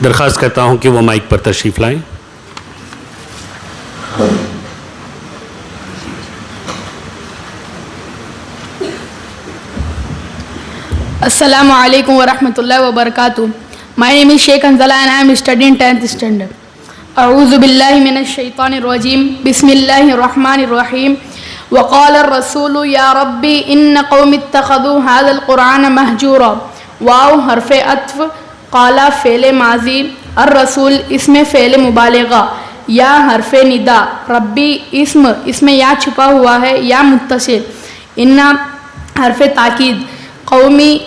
درخواست کرتا ہوں کہ وہ مائک پر تشریف لائیں. Assalamu alaikum wa rahmatullahi wa barakatuh. My name is Sheikh Anzala and I am studying 10th standard. أعوذ بالله من الشيطان الرجيم. بسم الله الرحمن الرحيم. وقال الرسول يا ربي إن قوم اتخذوا هذا القرآن مهجورا. واو حرف عطف، قال فعل ماضی، الرسول اسم فعل مبالغہ، یا حرف ندا، ربی اسم یا چھپا ہوا ہے یا متصل، ان حرف تاکید، قومی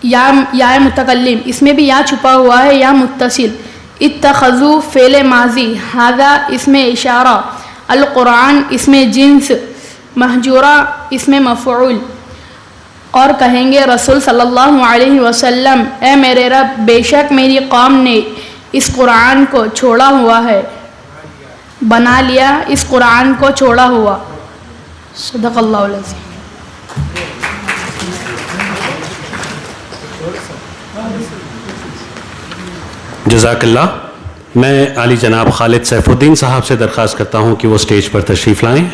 یا متکلم اس میں بھی یا چھپا ہوا ہے یا متصل، اتخذوا فعل ماضی، ھذا اسم اشارہ، القرآن اسم جنس، مہجورہ اسم مفعول. اور کہیں گے رسول صلی اللہ علیہ وسلم اے میرے رب بے شک میری قوم نے اس قرآن کو چھوڑا ہوا ہے، بنا لیا اس قرآن کو چھوڑا ہوا. صدق اللہ العظیم. جزاک اللہ. میں عالی جناب خالد سیف الدین صاحب سے درخواست کرتا ہوں کہ وہ اسٹیج پر تشریف لائیں.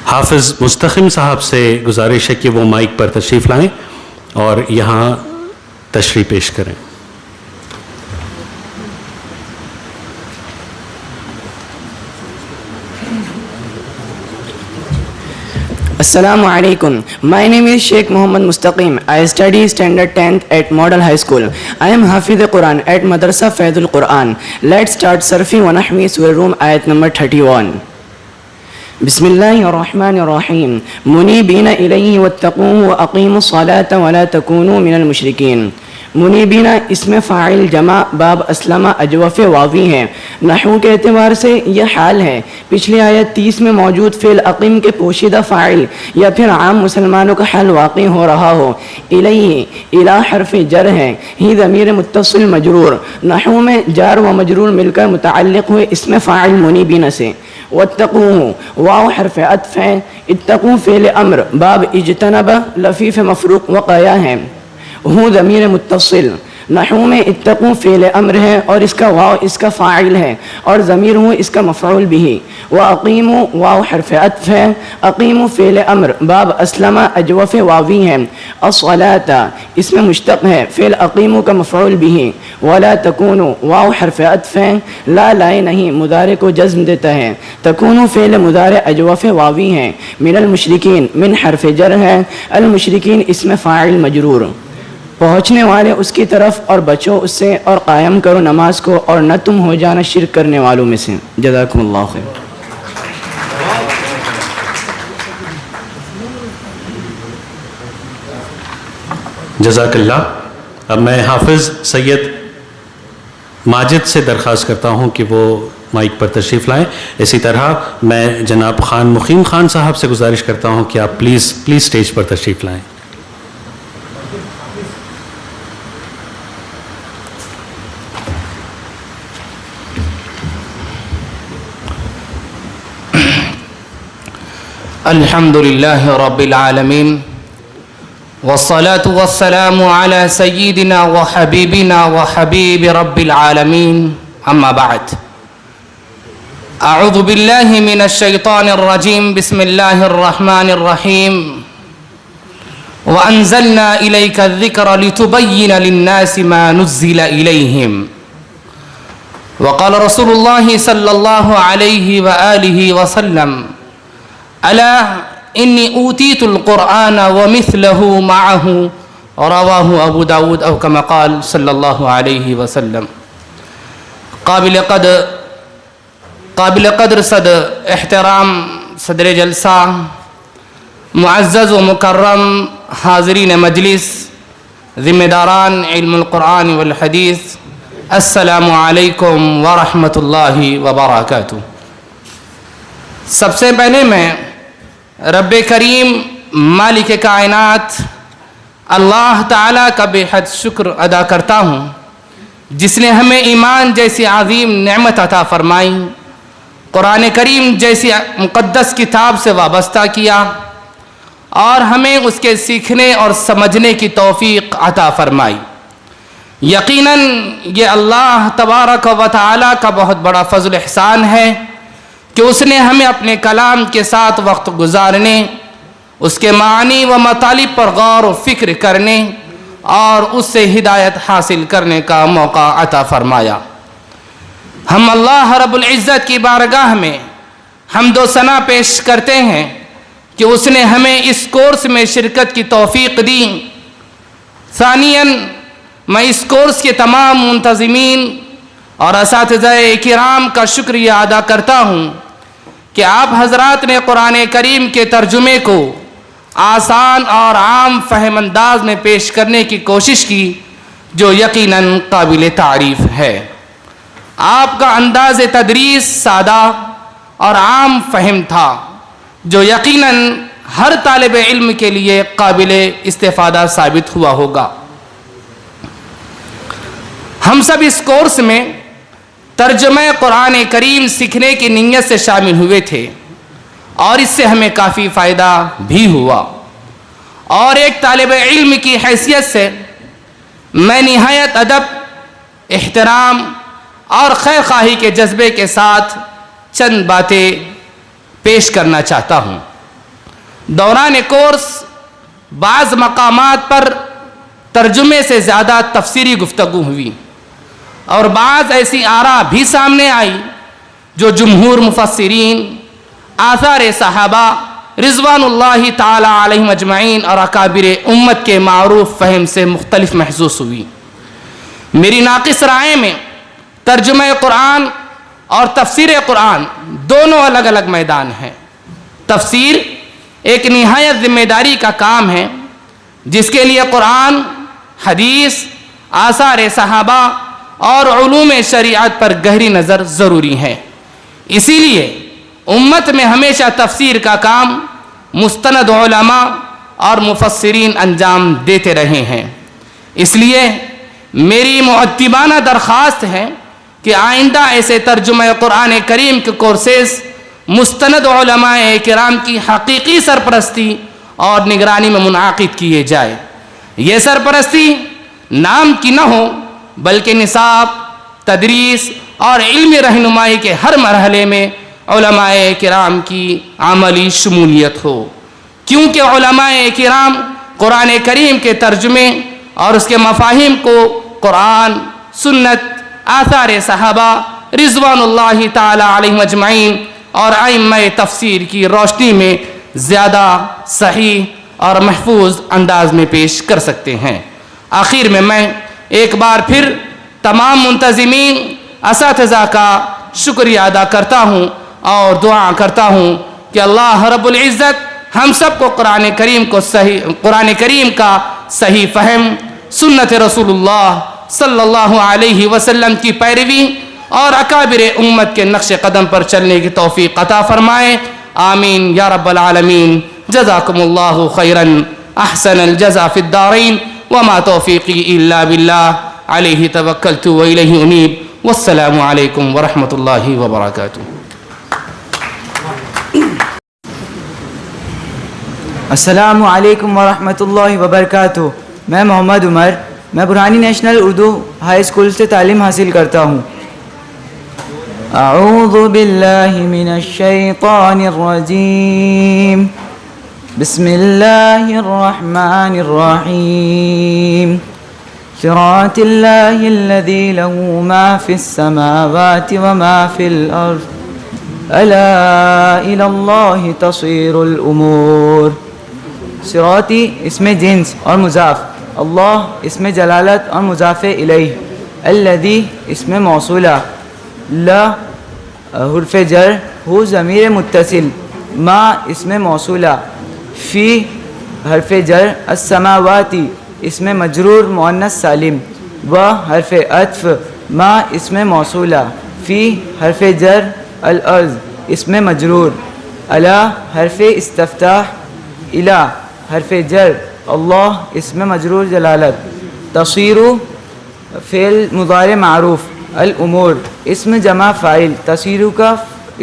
حافظ مستقیم صاحب سے گزارش ہے کہ وہ مائک پر تشریف لائیں اور یہاں تشریح پیش کریں. Assalamu alaikum. My name is Sheikh Muhammad Mustaqim. I study standard 10th at Model High School. I am Hafiz Quran at Madrasa Faidul Quran. Let's start Sarfi wa Nahwi Surah Rum ayat number 31. Bismillahirrahmanirrahim. Munibina ilayhi wattaquhu wa aqimu salata wa la takunu minal mushrikin. منیبینہ اسم فاعل جمع باب اسلمہ اجوف واوی ہیں. نحو کے اعتبار سے یہ حال ہے. پچھلی آیت 30 میں موجود فعل اقیم کے پوشیدہ فاعل یا پھر عام مسلمانوں کا حال واقع ہو رہا ہو. الیہ الہ حرف جر ہے، ہی ضمیر متصل مجرور. نحو میں جار و مجرور مل کر متعلق ہوئے اسم فاعل منیبینہ سے. واتقوہ واو حرف عطف ہے. اتقوا فعل امر باب اجتنب لفیف مفروق وقایا ہے. ہوں ضمیر متصل. نحو میں اتقوا فعل امر ہے اور اس کا واو اس کا فاعل ہے اور ضمیر ہوں اس کا مفعول بھی. واقیموا واو حرف عطف ہے. اقیموا فعل امر باب اسلمہ اجوف واوی ہے. الصلاۃ اس میں مشتق ہے، فعل اقیموا کا مفعول بھی. ولا تکونوا واو حرف عطف ہے. لا لائے نہیں مضارع کو جزم دیتا ہے. تکونوا فعل مضارع اجوف واوی ہے. من المشرکین من حرف جر ہے. المشرکین اسم فاعل مجرور. پہنچنے والے اس کی طرف اور بچو اس سے اور قائم کرو نماز کو اور نہ تم ہو جانا شرک کرنے والوں میں سے. جزاکم اللہ خیر. جزاک اللہ. اب میں حافظ سید ماجد سے درخواست کرتا ہوں کہ وہ مائک پر تشریف لائیں. اسی طرح میں جناب خان مقیم خان صاحب سے گزارش کرتا ہوں کہ آپ پلیز اسٹیج پر تشریف لائیں. الحمد لله رب العالمين والصلاة والسلام على سيدنا وحبيبنا وحبيب رب العالمين أما بعد أعوذ بالله من الشيطان الرجيم بسم الله الرحمن الرحيم وأنزلنا إليك الذكر لتبين للناس ما نزل إليهم وقال رسول الله صلى الله عليه وآله وسلم الا انی اوتیت القرآن ومثلہ معہ رواہ ابو داود او کما قال صلی اللہ علیہ وسلم. قابل قدر احترام صدر جلسہ، معزز و مکرم حاضرین مجلس، ذمہ داران علم القرآن والحدیث، السلام علیکم ورحمۃ اللہ وبرکاتہ. سب سے پہلے میں رب کریم مالک کائنات اللہ تعالیٰ کا بے حد شکر ادا کرتا ہوں جس نے ہمیں ایمان جیسی عظیم نعمت عطا فرمائی، قرآن کریم جیسی مقدس کتاب سے وابستہ کیا اور ہمیں اس کے سیکھنے اور سمجھنے کی توفیق عطا فرمائی۔ یقیناً یہ اللہ تبارک و تعالیٰ کا بہت بڑا فضل احسان ہے کہ اس نے ہمیں اپنے کلام کے ساتھ وقت گزارنے، اس کے معنی و مطالب پر غور و فکر کرنے اور اس سے ہدایت حاصل کرنے کا موقع عطا فرمایا۔ ہم اللہ رب العزت کی بارگاہ میں حمد و ثنا پیش کرتے ہیں کہ اس نے ہمیں اس کورس میں شرکت کی توفیق دی۔ ثانیاً میں اس کورس کے تمام منتظمین اور اساتذہ کرام کا شکریہ ادا کرتا ہوں کہ آپ حضرات نے قرآن کریم کے ترجمے کو آسان اور عام فہم انداز میں پیش کرنے کی کوشش کی، جو یقیناً قابل تعریف ہے۔ آپ کا انداز تدریس سادہ اور عام فہم تھا، جو یقیناً ہر طالب علم کے لیے قابل استفادہ ثابت ہوا ہوگا۔ ہم سب اس کورس میں ترجمہ قرآن کریم سیکھنے کی نیت سے شامل ہوئے تھے اور اس سے ہمیں کافی فائدہ بھی ہوا، اور ایک طالب علم کی حیثیت سے میں نہایت ادب، احترام اور خیر خواہی کے جذبے کے ساتھ چند باتیں پیش کرنا چاہتا ہوں۔ دوران کورس بعض مقامات پر ترجمے سے زیادہ تفسیری گفتگو ہوئی اور بعض ایسی آراء بھی سامنے آئی جو جمہور مفسرین، آثار صحابہ رضوان اللہ تعالی علیہم اجمعین اور اکابر امت کے معروف فہم سے مختلف محسوس ہوئی۔ میری ناقص رائے میں ترجمہ قرآن اور تفسیر قرآن دونوں الگ الگ میدان ہیں۔ تفسیر ایک نہایت ذمہ داری کا کام ہے جس کے لیے قرآن، حدیث، آثار صحابہ اور علوم شریعت پر گہری نظر ضروری ہے۔ اسی لیے امت میں ہمیشہ تفسیر کا کام مستند علماء اور مفسرین انجام دیتے رہے ہیں۔ اس لیے میری مؤدبانہ درخواست ہے کہ آئندہ ایسے ترجمہ قرآن کریم کے کورسز مستند علماء کرام کی حقیقی سرپرستی اور نگرانی میں منعقد کیے جائے۔ یہ سرپرستی نام کی نہ ہو بلکہ نصاب، تدریس اور علمی رہنمائی کے ہر مرحلے میں علماء کرام کی عملی شمولیت ہو، کیونکہ علماء کرام قرآن کریم کے ترجمے اور اس کے مفاہیم کو قرآن، سنت، آثار صحابہ رضوان اللہ تعالی علیہم اجمعین اور ائمہ تفسیر کی روشنی میں زیادہ صحیح اور محفوظ انداز میں پیش کر سکتے ہیں۔ آخر میں ایک بار پھر تمام منتظمین، اساتذہ کا شکریہ ادا کرتا ہوں اور دعا کرتا ہوں کہ اللہ رب العزت ہم سب کو قرآن کریم کا صحیح فہم، سنت رسول اللہ صلی اللہ علیہ وسلم کی پیروی اور اکابر امت کے نقش قدم پر چلنے کی توفیق عطا فرمائے۔ آمین یا رب العالمین۔ جزاکم اللہ خیرا، احسن الجزا فی الدارین، وما توفیقی الا باللہ، علیہ توکلت و الیہ انیب، والسلام علیکم ورحمۃ اللہ وبرکاتہ۔ السلام علیکم ورحمۃ اللہ وبرکاتہ۔ میں محمد عمر، میں برہانی نیشنل اردو ہائی اسکول سے تعلیم حاصل کرتا ہوں۔ اعوذ باللہ من الشیطان الرجیم، بسم اللہ الرحمن الرحیم، صراط اللہ الذی له ما فی السماوات وما فی الارض، الا الی اللہ تصیر الامور۔ صراطی اسم جنس اور مضاف، اللہ اسم جلالت اور مضاف الیہ، الذی اسم موصولہ، لا حرف جر ہو ضمیر متصل، ما اسم موصولہ، فی حرف جر، السماواتی اسم مجرور مؤنث سالم، و حرف عطف، ما اسم موصولہ، فی حرف جر، الارض اسم مجرور، الا حرف استفتاح، الا حرف جر، اللہ اسم مجرور جلالت، تصیر فعل مضارع معروف، الامور اسم جمع فاعل، تصیر کا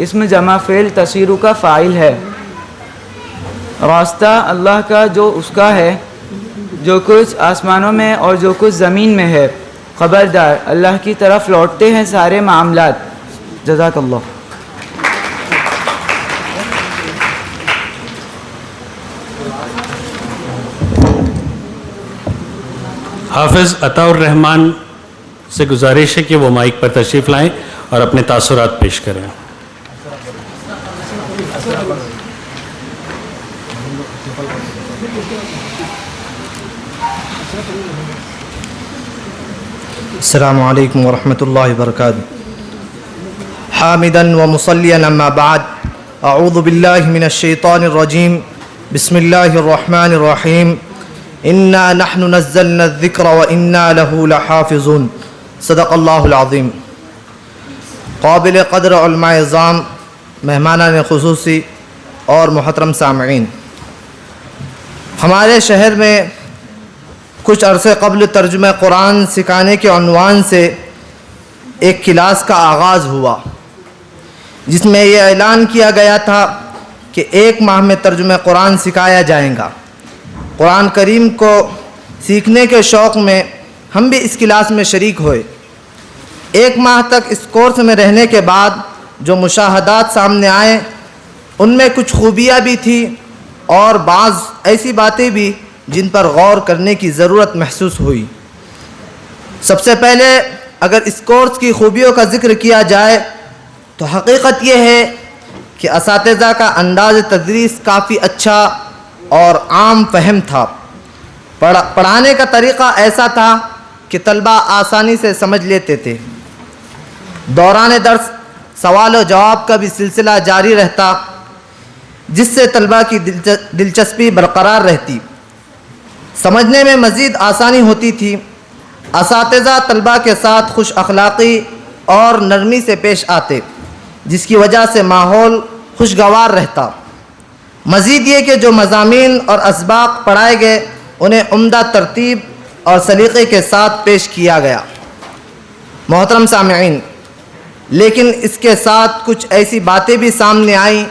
اسم جمع فعل تصیر کا فاعل ہے۔ راستہ اللہ کا جو اس کا ہے، جو کچھ آسمانوں میں اور جو کچھ زمین میں ہے، خبردار اللہ کی طرف لوٹتے ہیں سارے معاملات۔ جزاک اللہ۔ حافظ عطا الرحمان سے گزارش ہے کہ وہ مائک پر تشریف لائیں اور اپنے تاثرات پیش کریں۔ السلام علیکم ورحمۃ اللہ وبرکاتہ۔ حامدا ومصلیا اما بعد، اعوذ باللہ من الشیطان الرجیم، بسم اللہ الرحمن الرحیم، انا نحن نزلنا الذکر وانا له لحافظون، صدق اللہ العظیم۔ قابل قدر علماء اعظام، مہمانان خصوصی اور محترم سامعین، ہمارے شہر میں کچھ عرصے قبل ترجمہ قرآن سکھانے کے عنوان سے ایک کلاس کا آغاز ہوا، جس میں یہ اعلان کیا گیا تھا کہ 1 ماہ میں ترجمہ قرآن سکھایا جائے گا۔ قرآن کریم کو سیکھنے کے شوق میں ہم بھی اس کلاس میں شریک ہوئے۔ 1 ماہ تک اس کورس میں رہنے کے بعد جو مشاہدات سامنے آئے، ان میں کچھ خوبیاں بھی تھیں اور بعض ایسی باتیں بھی جن پر غور کرنے کی ضرورت محسوس ہوئی۔ سب سے پہلے اگر اس کورس کی خوبیوں کا ذکر کیا جائے تو حقیقت یہ ہے کہ اساتذہ کا انداز تدریس کافی اچھا اور عام فہم تھا۔ پڑھانے کا طریقہ ایسا تھا کہ طلبہ آسانی سے سمجھ لیتے تھے۔ دوران درس سوال و جواب کا بھی سلسلہ جاری رہتا، جس سے طلبہ کی دلچسپی برقرار رہتی، سمجھنے میں مزید آسانی ہوتی تھی۔ اساتذہ طلبہ کے ساتھ خوش اخلاقی اور نرمی سے پیش آتے، جس کی وجہ سے ماحول خوشگوار رہتا۔ مزید یہ کہ جو مضامین اور اسباق پڑھائے گئے انہیں عمدہ ترتیب اور سلیقے کے ساتھ پیش کیا گیا۔ محترم سامعین، لیکن اس کے ساتھ کچھ ایسی باتیں بھی سامنے آئیں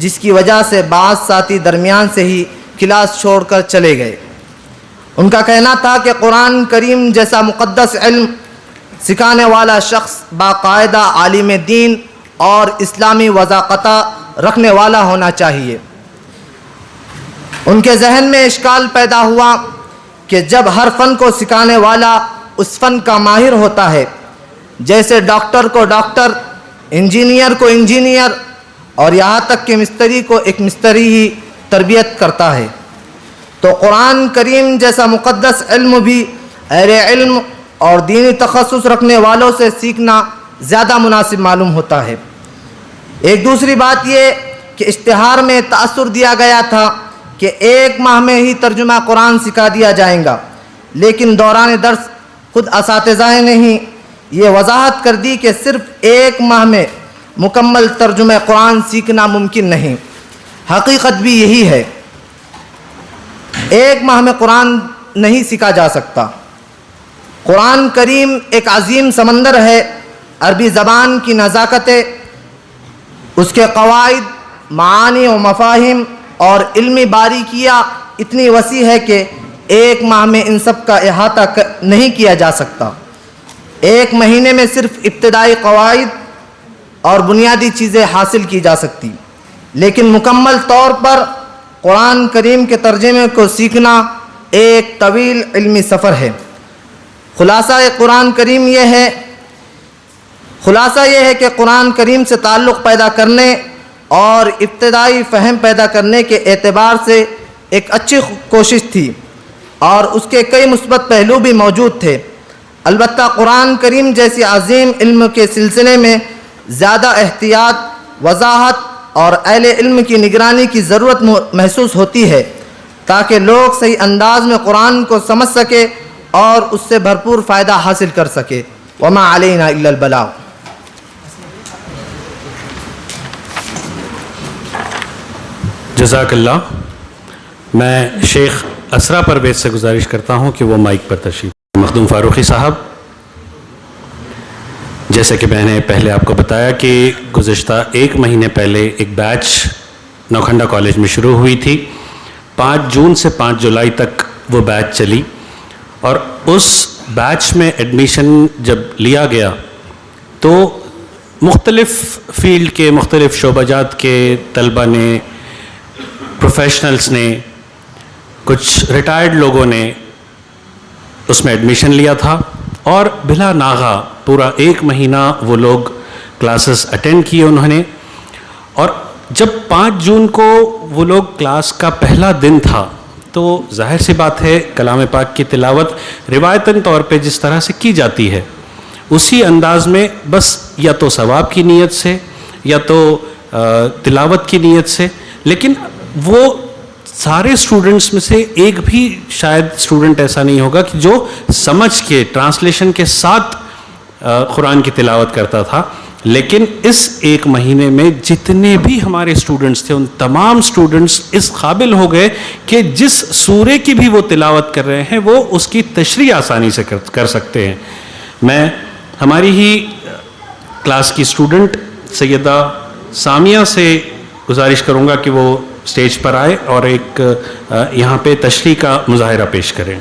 جس کی وجہ سے بعض ساتھی درمیان سے ہی کلاس چھوڑ کر چلے گئے۔ ان کا کہنا تھا کہ قرآن کریم جیسا مقدس علم سکھانے والا شخص باقاعدہ عالم دین اور اسلامی وضاقتہ رکھنے والا ہونا چاہیے۔ ان کے ذہن میں اشکال پیدا ہوا کہ جب ہر فن کو سکھانے والا اس فن کا ماہر ہوتا ہے، جیسے ڈاکٹر کو ڈاکٹر، انجینئر کو انجینئر اور یہاں تک کہ مستری کو ایک مستری ہی تربیت کرتا ہے، تو قرآن کریم جیسا مقدس علم بھی اہل علم اور دینی تخصص رکھنے والوں سے سیکھنا زیادہ مناسب معلوم ہوتا ہے۔ ایک دوسری بات یہ کہ اشتہار میں تاثر دیا گیا تھا کہ 1 ماہ میں ہی ترجمہ قرآن سکھا دیا جائے گا، لیکن دوران درس خود اساتذہ نے ہی یہ وضاحت کر دی کہ صرف 1 ماہ میں مکمل ترجمہ قرآن سیکھنا ممکن نہیں۔ حقیقت بھی یہی ہے، 1 ماہ میں قرآن نہیں سیکھا جا سکتا۔ قرآن کریم ایک عظیم سمندر ہے۔ عربی زبان کی نزاکتیں، اس کے قواعد، معانی و مفاہیم اور علمی باریکیاں اتنی وسیع ہے کہ 1 ماہ میں ان سب کا احاطہ نہیں کیا جا سکتا۔ 1 مہینے میں صرف ابتدائی قواعد اور بنیادی چیزیں حاصل کی جا سکتی، لیکن مکمل طور پر قرآن کریم کے ترجمے کو سیکھنا ایک طویل علمی سفر ہے۔ خلاصہ یہ ہے کہ قرآن کریم سے تعلق پیدا کرنے اور ابتدائی فہم پیدا کرنے کے اعتبار سے ایک اچھی کوشش تھی اور اس کے کئی مثبت پہلو بھی موجود تھے۔ البتہ قرآن کریم جیسی عظیم علم کے سلسلے میں زیادہ احتیاط، وضاحت اور اہل علم کی نگرانی کی ضرورت محسوس ہوتی ہے تاکہ لوگ صحیح انداز میں قرآن کو سمجھ سکے اور اس سے بھرپور فائدہ حاصل کر سکے۔ وما علینا الا البلاغ۔ جزاک اللہ۔ میں شیخ اسرا پرویز سے گزارش کرتا ہوں کہ وہ مائک پر تشریف۔ مخدوم فاروقی صاحب، جیسے کہ میں نے پہلے آپ کو بتایا کہ گزشتہ 1 مہینے پہلے ایک بیچ نوکھنڈا کالج میں شروع ہوئی تھی 5 جون سے 5 جولائی تک وہ بیچ چلی، اور اس بیچ میں ایڈمیشن جب لیا گیا تو مختلف فیلڈ کے مختلف شعبہ جات کے طلبہ نے، پروفیشنلز نے، کچھ ریٹائرڈ لوگوں نے اس میں ایڈمیشن لیا تھا، اور بلا ناغہ پورا 1 مہینہ وہ لوگ کلاسز اٹینڈ کیے انہوں نے. اور جب 5 جون کو وہ لوگ کلاس کا پہلا دن تھا تو ظاہر سی بات ہے کلام پاک کی تلاوت روایتاً طور پہ جس طرح سے کی جاتی ہے اسی انداز میں، بس یا تو ثواب کی نیت سے یا تو تلاوت کی نیت سے، لیکن وہ سارے اسٹوڈنٹس میں سے ایک بھی شاید اسٹوڈنٹ ایسا نہیں ہوگا کہ جو سمجھ کے ٹرانسلیشن کے ساتھ قرآن کی تلاوت کرتا تھا. لیکن اس 1 مہینے میں جتنے بھی ہمارے اسٹوڈنٹس تھے ان تمام اسٹوڈنٹس اس قابل ہو گئے کہ جس سورے کی بھی وہ تلاوت کر رہے ہیں وہ اس کی تشریح آسانی سے کر سکتے ہیں. میں ہماری ہی کلاس کی اسٹوڈنٹ سیدہ سامیہ سے گزارش کروں گا کہ وہ اسٹیج پر آئے اور ایک یہاں پہ تشریح کا مظاہرہ پیش کریں.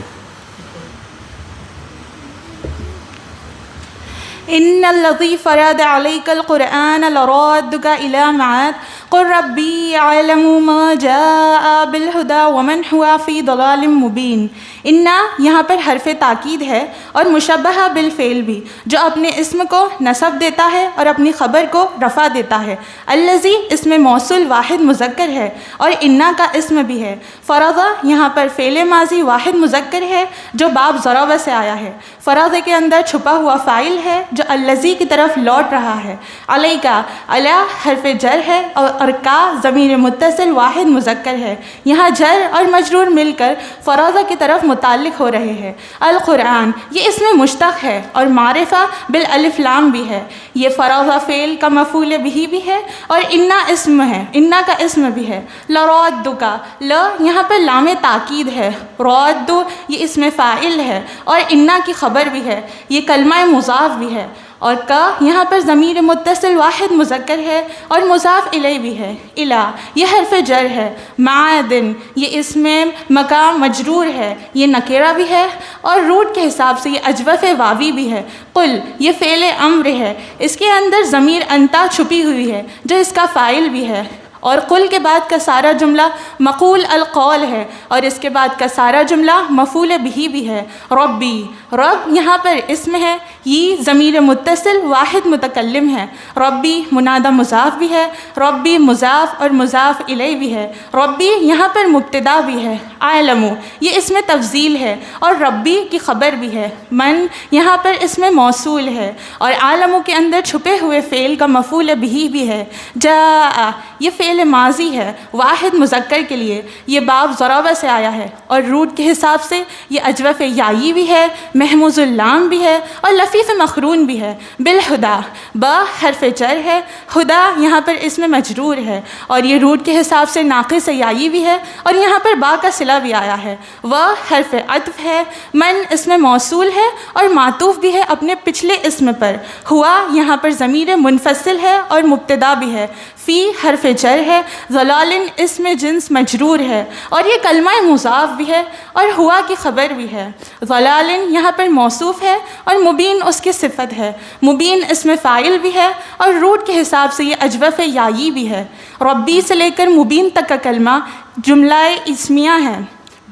إن الذي فرض عليك القرآن لرادك إلى معاد قل ربي يعلم ما جاء بالهدى ومن هو في ضلال مبين. انا یہاں پر حرف تاکید ہے اور مشبہ بالفعل بھی، جو اپنے اسم کو نصب دیتا ہے اور اپنی خبر کو رفع دیتا ہے. الذی اس میں موصول واحد مذکر ہے اور انا کا اسم بھی ہے. فرضا یہاں پر فعل ماضی واحد مذکر ہے جو باب ضرب سے آیا ہے. فرض کے اندر چھپا ہوا فاعل ہے جو الذی کی طرف لوٹ رہا ہے. علیکا علی حرف جر ہے اور کا ضمیر متصل واحد مذکر ہے. یہاں جر اور مجرور مل کر فرض کی طرف متعلق ہو رہے ہیں. القرآن یہ اس میں مشتق ہے اور معرفہ بالالف لام بھی ہے. یہ فرض فعل کا مفعول بھی ہے اور انا اسم ہے، انا کا اسم بھی ہے. لرادک ل یہاں پر لام تاکید ہے، راد یہ اسم فاعل ہے اور انا کی خبر بھی ہے، یہ کلمہ مضاف بھی ہے. اور کا یہاں پر ضمیر متصل واحد مذکر ہے اور مضاف الیہ بھی ہے. الا یہ حرف جر ہے. معادن یہ اسم مقام مجرور ہے، یہ نکرہ بھی ہے اور روٹ کے حساب سے یہ اجوف واوی بھی ہے. قل یہ فعل امر ہے، اس کے اندر ضمیر انتا چھپی ہوئی ہے جو اس کا فاعل بھی ہے. اور قل کے بعد کا سارا جملہ مقول القول ہے اور اس کے بعد کا سارا جملہ مفعول بھی ہے. ربی رب یہاں پر اسم ہے، یہ ضمیر متصل واحد متکلم ہے. ربی منادہ مضاف بھی ہے، ربی مضاف اور مضاف الیہ بھی ہے. ربی یہاں پر مبتدا بھی ہے. عالم یہ اسم تفضیل ہے اور ربی کی خبر بھی ہے. من یہاں پر اسم موصول ہے اور عالم کے اندر چھپے ہوئے فعل کا مفعول بھی ہے. جاء یہ فعل ماضی ہے واحد مذکر کے لیے، یہ باب ضرب سے آیا ہے اور روٹ کے حساب سے یہ اجوف یائی بھی ہے، محموز اللام بھی ہے اور لفیف مخرون بھی ہے. بالہدا با حرف جر ہے، ہدا یہاں پر اسم مجرور ہے اور یہ روٹ کے حساب سے ناقص یائی بھی ہے اور یہاں پر با کا صلہ بھی آیا ہے. و حرف عطف ہے. من اسم موصول ہے اور معطوف بھی ہے اپنے پچھلے اسم پر. ہوا یہاں پر ضمیر منفصل ہے اور مبتدا بھی ہے. فی حرف جر ہے. ضلالن اسم جنس مجرور ہے اور یہ کلمہ مضاف بھی ہے اور ہوا کی خبر بھی ہے. ضلالن یہاں پر موصوف ہے اور مبین اس کی صفت ہے. مبین اسم فاعل بھی ہے اور روٹ کے حساب سے یہ اجوف یائی بھی ہے. ربی سے لے کر مبین تک کا کلمہ جملہ اسمیہ ہے.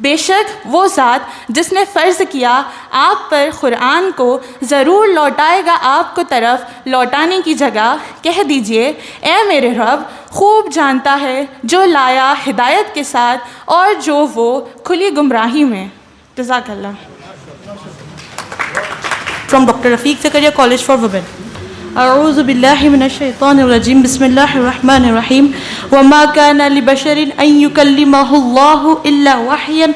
بے شک وہ ذات جس نے فرض کیا آپ پر قرآن کو ضرور لوٹائے گا آپ کو طرف لوٹانے کی جگہ. کہہ دیجئے اے میرے رب خوب جانتا ہے جو لایا ہدایت کے ساتھ اور جو وہ کھلی گمراہی میں. جزاک اللہ. From Dr. Rafiq Zakaria College for Women. اعوذ باللہ من الشیطان الرجیم بسم اللہ الرحمن الرحیم وما كان لبشر ان يكلمه الله الا وحيا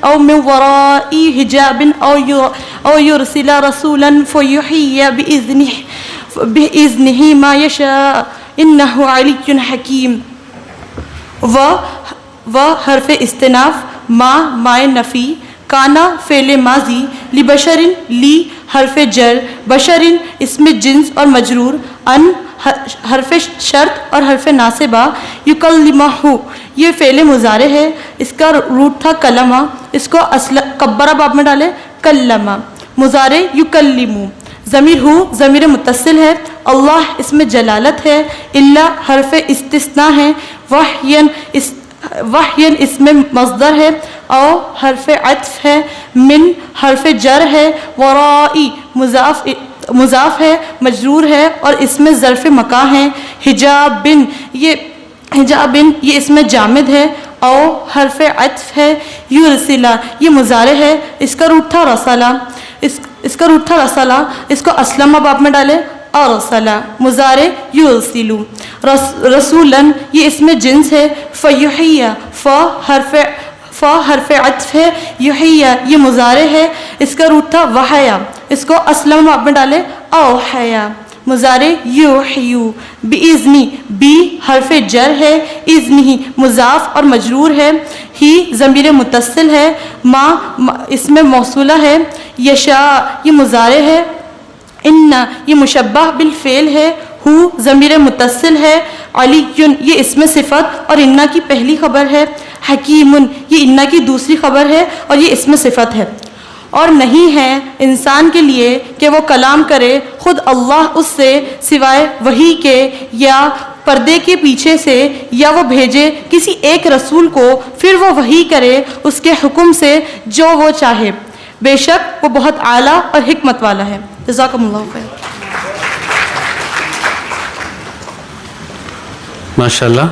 او من وراء حجاب او يرسل رسولا فيحيي باذنه ما يشاء انه علي حکیم. و حرف استناف ما مائے نفی کانا فعل ماضی لبشر لی حرف جر بشر اسم جنس اور مجرور ان حرف شرط اور حرف ناصبہ. یکلمہ یہ فعل مضارع ہے, اس کا روٹ تھا کلمہ, اس کو کبرہ باب میں ڈالے کلمہ. مضارع یکلمو. ضمیر ہو ضمیر متصل ہے. اللہ اس میں جلالت ہے. اللہ حرف استثناء ہے. وحین اس میں مصدر ہے. او حرف عطف ہے. من حرف جر ہے. ورائی مضاف ہے, مجرور ہے اور اس میں ظرف مکان ہے. حجابن یہ اس میں جامد ہے. او حرف عطف ہے. یرسلا یہ مضارع ہے, اس کا روٹ تھا رسلا. اس کا روٹ تھا رسلا, اس کو اسلم باب میں ڈالے ارسلا. مضارع یرسلو. رسولن یہ اس میں جنس ہے. فیحیہ فا حرف عطف ہے. یحیہ یہ مضارع ہے, اس کا روٹ تھا وحیا, اس کو اسلم باب میں ڈالے اوحیا. مضارع یوحیو. باذنی بی حرف جر ہے. اذنی مضاف اور مجرور ہے. ہی ضمیر متصل ہے. ما اس میں موصولہ ہے. یشاء یہ مضارع ہے. ان یہ مشبہ بالفعل ہے. ہو ضمیر متصل ہے. علی یہ اسم صفت اور انا کی پہلی خبر ہے. حکیم یہ انا کی دوسری خبر ہے اور یہ اسم صفت ہے. اور نہیں ہے انسان کے لیے کہ وہ کلام کرے خود اللہ اس سے سوائے وحی کے یا پردے کے پیچھے سے, یا وہ بھیجے کسی ایک رسول کو پھر وہ وحی کرے اس کے حکم سے جو وہ چاہے. بے شک وہ بہت اعلیٰ اور حکمت والا ہے. جزاکم اللہ خیر. ماشاءاللہ.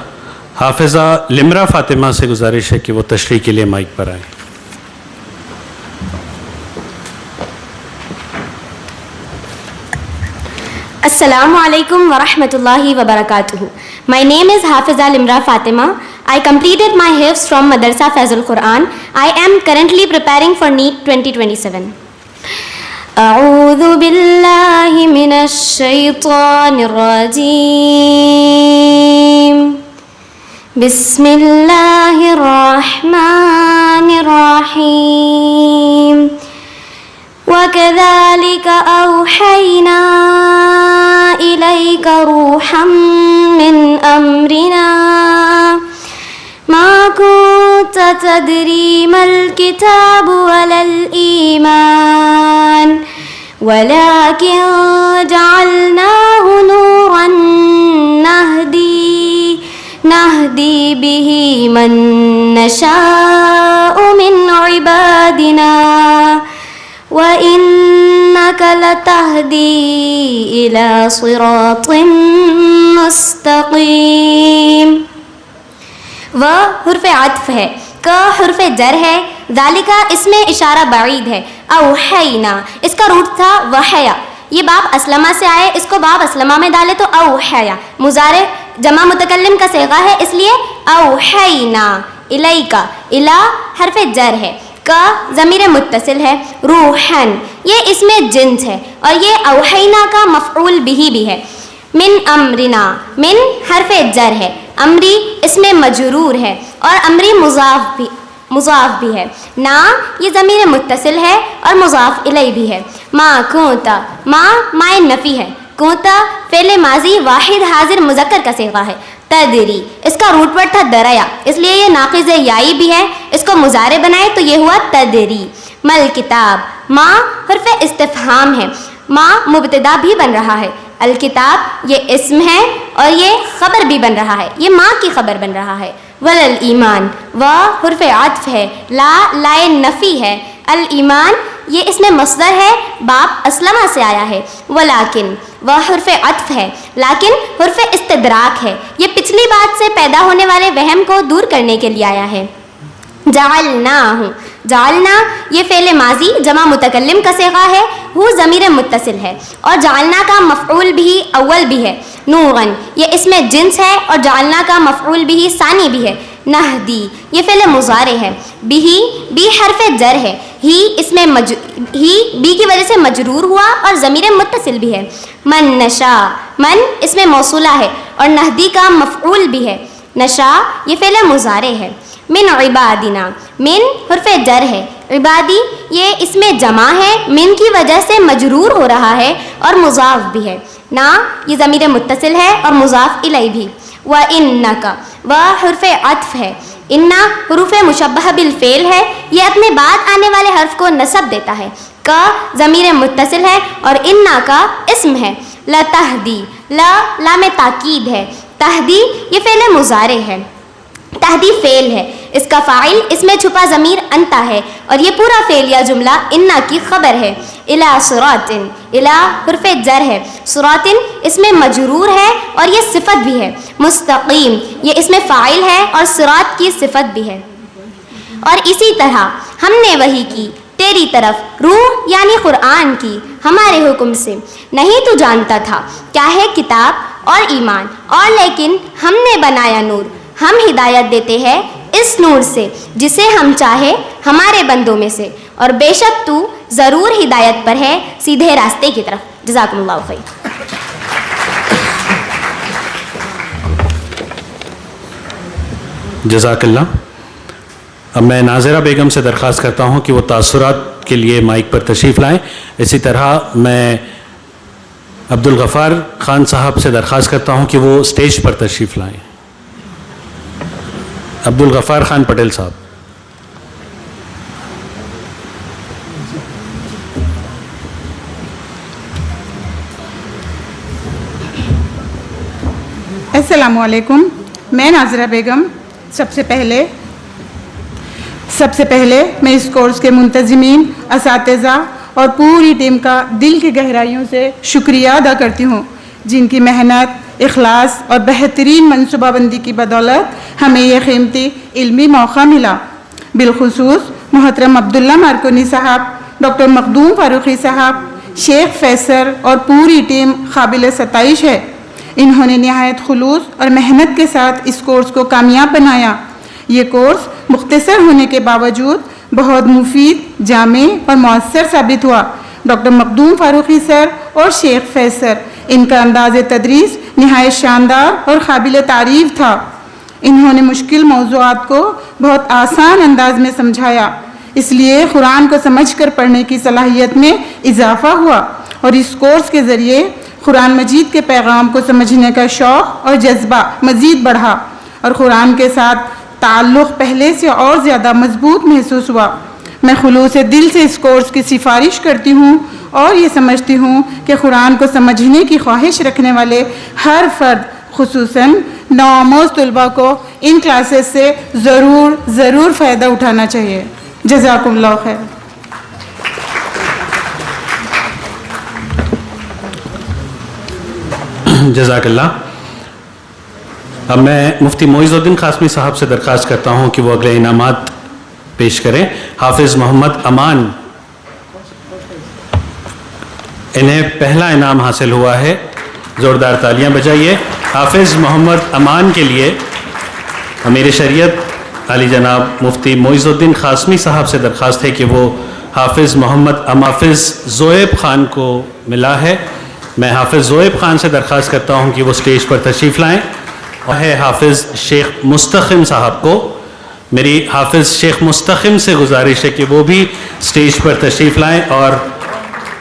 حافظہ لمرا فاطمہ سے گزارش ہے کہ وہ تشریح کے لیے مائک پر آئیں. Assalamu alaikum wa rahmatullahi wa barakatuhu. My name is Hafiza Limra Fatima. I completed my hifz from Madrasa Faizul Quran. I am currently preparing for NEET 2027. أعوذ بالله من الشيطان الرجيم. بسم الله الرحمن الرحيم. وكذلك أوحينا إليك روحا من أمرنا ما كنت تدري ما الكتاب ولا الإيمان ولكن جعلناه نورا نهدي به من نشاء من عبادنا وَإِنَّكَ لَتَهْدِي إِلَى صِرَاطٍ مُسْتَقِيمٍ. وہ حرف عطف ہے. کا حرف جر ہے. ذالکہ اس میں اشارہ بعید ہے. اوحینا اس کا روٹ تھا وحیا. یہ باب اسلمہ سے آئے, اس کو باب اسلمہ میں ڈالے تو اوحیا. مضارع جمع متکلم کا صیغہ ہے اس لیے اوحینا. الیکا الا حرف جر ہے. کا ضمیر متصل ہے. روحن یہ اس میں جنس ہے اور یہ اوحینا کا مفعول بھی ہے. من امرنا من حرف جر ہے. امری اس میں مجرور ہے اور امری مضاف بھی ہے. نا یہ ضمیر متصل ہے اور مضاف الیہ بھی ہے. ما کنتا ما نفی ہے. کنتا فعل ماضی واحد حاضر مذکر کا صیغہ ہے. تدری اس کا روٹ ورڈ تھا دریا, اس لیے یہ ناقص یائی بھی ہے. اس کو مضارع بنائے تو یہ ہوا تدری. مل کتاب ما حرف استفہام ہے. ما مبتدا بھی بن رہا ہے. الکتاب یہ اسم ہے اور یہ خبر بھی بن رہا ہے, یہ ماں کی خبر بن رہا ہے. ولل ایمان و حرف عطف ہے. لائے نفی ہے. الایمان یہ اس میں مصدر ہے, باب اسلمہ سے آیا ہے. ولیکن وہ حرف عطف ہے, لیکن حرف استدراک ہے. یہ پچھلی بات سے پیدا ہونے والے وہم کو دور کرنے کے لیے آیا ہے. جعلنا یہ فعل ماضی جمع متکلم کا صیغہ ہے. ہو ضمیر متصل ہے اور جعلنا کا مفعول بھی اول بھی ہے. نورن یہ اس میں جنس ہے اور جعلنا کا مفعول بھی ثانی بھی ہے. نہدی یہ فعل مضارع ہے. بی حرف جر ہے. ہی اس میں ہی بی کی وجہ سے مجرور ہوا اور ضمیر متصل بھی ہے. من نشا من اس میں موصولہ ہے اور نہدی کا مفعول بھی ہے. نشا یہ فعل مضارع ہے. من عبادنا من حرف جر ہے. عبادی یہ اس میں جمع ہے، من کی وجہ سے مجرور ہو رہا ہے اور مضاف بھی ہے. نا یہ ضمیر متصل ہے اور مضاف الیہ بھی. وَإِنَّكَ و حرف عطف ہے. انا حروف مشبہ بالفعل ہے، یہ اپنے بعد آنے والے حرف کو نصب دیتا ہے. کا ضمیر متصل ہے اور انا کا اسم ہے. لتہدی، لا لام تاکید ہے. تہدی یہ فعل مضارع ہے. تہدی فعل ہے، اس کا فاعل اس میں چھپا ضمیر انتا ہے اور یہ پورا فعل یا جملہ انا کی خبر ہے. الی صراط، الی حرف جر ہے. صراط اس میں مجرور ہے اور یہ صفت بھی ہے. مستقیم یہ اس میں فاعل ہے اور صراط کی صفت بھی ہے. اور اسی طرح ہم نے وحی کی تیری طرف روح یعنی قرآن کی ہمارے حکم سے. نہیں تو جانتا تھا کیا ہے کتاب اور ایمان، اور لیکن ہم نے بنایا نور، ہم ہدایت دیتے ہیں اس نور سے جسے ہم چاہے ہمارے بندوں میں سے، اور بے شک تو ضرور ہدایت پر ہے سیدھے راستے کی طرف. جزاکم اللہ خیر. جزاک اللہ. اب میں ناظرہ بیگم سے درخواست کرتا ہوں کہ وہ تاثرات کے لیے مائک پر تشریف لائیں. اسی طرح میں عبدالغفار خان صاحب سے درخواست کرتا ہوں کہ وہ اسٹیج پر تشریف لائیں. عبدالغفار خان پٹیل صاحب. السلام علیکم. میں ناظرہ بیگم سب سے پہلے میں اس کورس کے منتظمین، اساتذہ اور پوری ٹیم کا دل کی گہرائیوں سے شکریہ ادا کرتی ہوں، جن کی محنت، اخلاص اور بہترین منصوبہ بندی کی بدولت ہمیں یہ قیمتی علمی موقع ملا. بالخصوص محترم عبداللہ مارکونی صاحب، ڈاکٹر مخدوم فاروقی صاحب، شیخ فیصل اور پوری ٹیم قابل ستائش ہے. انہوں نے نہایت خلوص اور محنت کے ساتھ اس کورس کو کامیاب بنایا. یہ کورس مختصر ہونے کے باوجود بہت مفید، جامع اور مؤثر ثابت ہوا. ڈاکٹر مخدوم فاروقی سر اور شیخ فیصل، ان کا انداز تدریس نہایت شاندار اور قابل تعریف تھا. انہوں نے مشکل موضوعات کو بہت آسان انداز میں سمجھایا، اس لیے قرآن کو سمجھ کر پڑھنے کی صلاحیت میں اضافہ ہوا، اور اس کورس کے ذریعے قرآن مجید کے پیغام کو سمجھنے کا شوق اور جذبہ مزید بڑھا، اور قرآن کے ساتھ تعلق پہلے سے اور زیادہ مضبوط محسوس ہوا. میں خلوص دل سے اس کورس کی سفارش کرتی ہوں اور یہ سمجھتی ہوں کہ قرآن کو سمجھنے کی خواہش رکھنے والے ہر فرد، خصوصاً نوآموز طلباء کو ان کلاسز سے ضرور فائدہ اٹھانا چاہیے. جزاکم اللہ خیر. جزاک اللہ. اب میں مفتی معیز الدین قاسمی صاحب سے درخواست کرتا ہوں کہ وہ اگلے انعامات پیش کریں. حافظ محمد امان، انہیں پہلا انعام حاصل ہوا ہے، زوردار تالیاں بجائیے. حافظ محمد امان کے لیے امیر شریعت علی جناب مفتی معیز الدین قاسمی صاحب سے درخواست ہے کہ وہ حافظ حافظ زویب خان کو ملا ہے. میں حافظ زویب خان سے درخواست کرتا ہوں کہ وہ اسٹیج پر تشریف لائیں. اور ہے حافظ شیخ مستقیم صاحب کو. میری حافظ شیخ مستقیم سے گزارش ہے کہ وہ بھی اسٹیج پر تشریف لائیں اور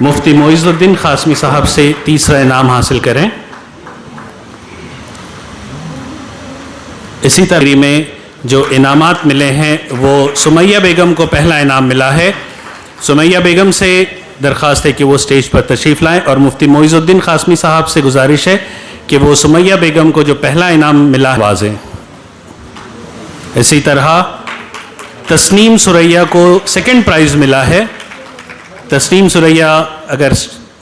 مفتی معیز الدین قاسمی صاحب سے تیسرا انعام حاصل کریں. اسی طرح میں جو انعامات ملے ہیں وہ سمیہ بیگم کو پہلا انعام ملا ہے. سمیہ بیگم سے درخواست ہے کہ وہ اسٹیج پر تشریف لائیں اور مفتی معیز الدین قاسمی صاحب سے گزارش ہے کہ وہ سمیہ بیگم کو جو پہلا انعام ملا ہے واضح. اسی طرح تسنیم سریا کو سیکنڈ پرائز ملا ہے. تسنیم سریا اگر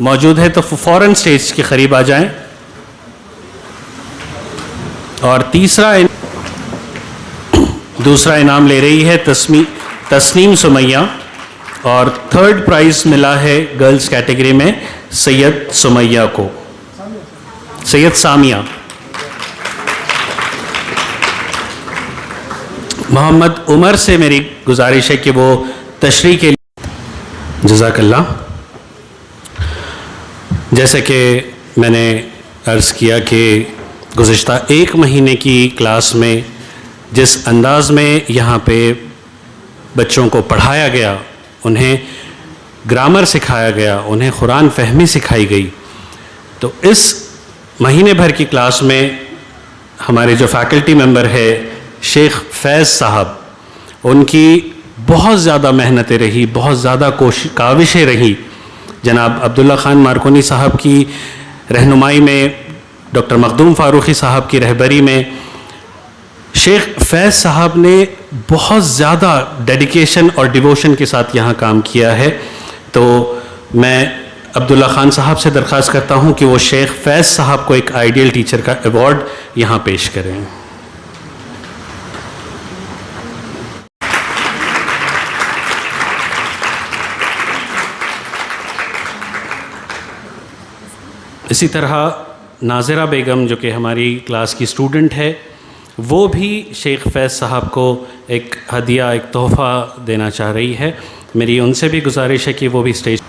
موجود ہے تو فوراً اسٹیج کے قریب آ جائیں. اور دوسرا انعام لے رہی ہے تسنیم سمیہ، اور تھرڈ پرائز ملا ہے گرلز کیٹیگری میں سید سمیہ کو، سید سامیہ. محمد عمر سے میری گزارش ہے کہ وہ تشریح کے لیے. جزاک اللہ. جیسے کہ میں نے عرض کیا کہ گزشتہ ایک مہینے کی کلاس میں جس انداز میں یہاں پہ بچوں کو پڑھایا گیا انہیں گرامر سکھایا گیا, انہیں قرآن فہمی سکھائی گئی. تو اس مہینے بھر کی کلاس میں ہمارے جو فیکلٹی ممبر ہے شیخ فیض صاحب, ان کی بہت زیادہ محنتیں رہی, بہت زیادہ کاوشیں رہی. جناب عبداللہ خان مارکونی صاحب کی رہنمائی میں, ڈاکٹر مخدوم فاروقی صاحب کی رہبری میں شیخ فیض صاحب نے بہت زیادہ ڈیڈیکیشن اور ڈیووشن کے ساتھ یہاں کام کیا ہے. تو میں عبداللہ خان صاحب سے درخواست کرتا ہوں کہ وہ شیخ فیض صاحب کو ایک آئیڈیل ٹیچر کا ایوارڈ یہاں پیش کریں. اسی طرح ناظرہ بیگم جو کہ ہماری کلاس کی اسٹوڈنٹ ہے, وہ بھی شیخ فیض صاحب کو ایک ہدیہ, ایک تحفہ دینا چاہ رہی ہے. میری ان سے بھی گزارش ہے کہ وہ بھی اسٹیج.